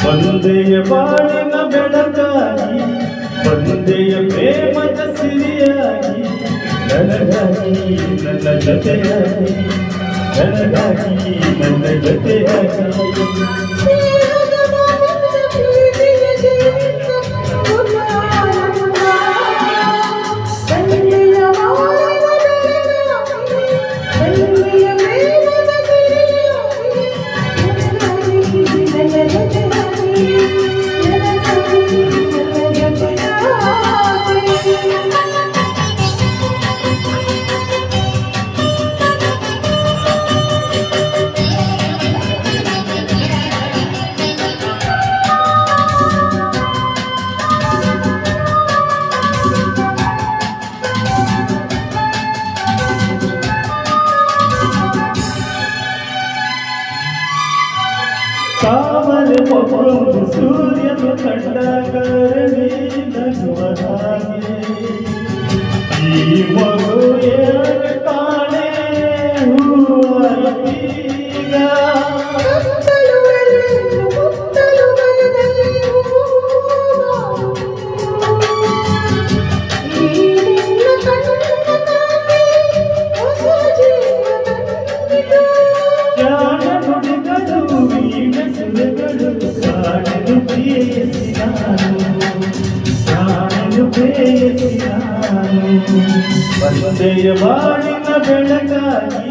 ಬಂದೆಯ ಬಾಳಿನ ಬೆಳಕಾಗಿ ಬಂದೆಯ ಪ್ರೇಮದ ಸಿರಿಯಾಗಿ ನನಗಾಗಿ ನನ್ನ ಜೊತೆಯಾಗಿ ನನಗಾಗಿ ನನ್ನ ಜೊತೆಯಾಗಿ ತಾಮರೆ ಒಬ್ಬೊಂದು ಸೂರ್ಯನು ಕಂಡ ಕರಡಿ ನಗುವ ಹಾಗೆ ಈ ಮಗು ಏಕೆ ಕಾಣೆ ಹೂವಾಯಿತೀಗ ಬಂದೆಯ ಬಾಳಿನ ಬೆಳಗಾಗಿ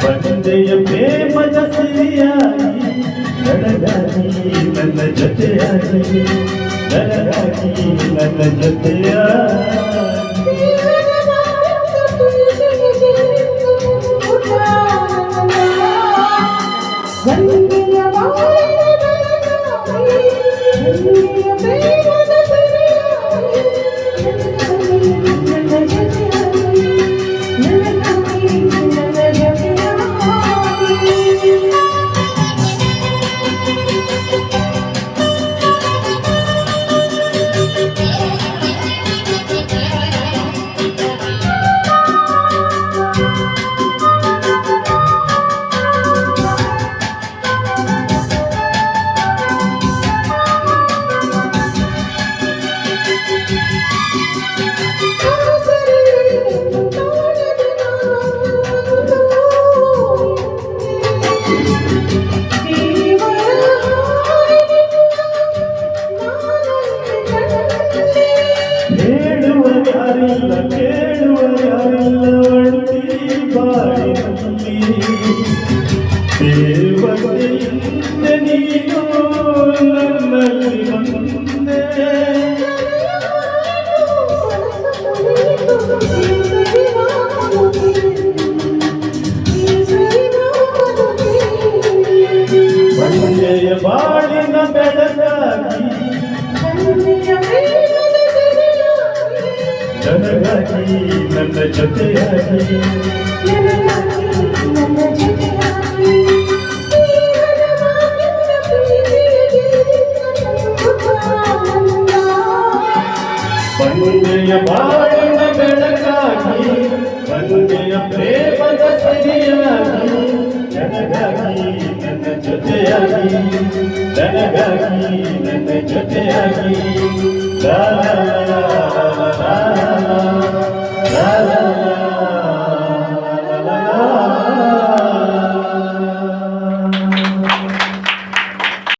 ಬಂದೆಯ ಪ್ರೇಮದ ಸಿರಿಯಾಗಿ ನನಗಾಗಿ ನನ್ನ ಜೊತೆಯಾಗಿ ನನಗಾಗಿ ನನ್ನ ಜೊತೆಯಾಗಿ ಕೇಳುವ ಯಾರಿಲ್ಲ ಒಳ್ಳಿ ಬಾಳಿನಲ್ಲಿ ದೇವತೆಯಿಂದ ನೀನು ನನ್ನಲ್ಲಿ ಬಂದೆ ಬಂದೆಯ ಬಾಳಿನ ಬೆಳಗಾಗಿ ನನಗಾಗಿ ನನ್ನ ಜೊತೆಯಾಗಿ ಬಂದೆಯ ಬಾಳಿನ ಬೆಳಕಾಗಿ ಬಂದೆಯ ಪ್ರೇಮದ ಸಿರಿಯಾಗಿ ನನಗಾಗಿ ನನ್ನ ಜೊತೆಯಾಗಿ ನನಗಾಗಿ ನನ್ನ ಜೊತೆಯಾಗಿ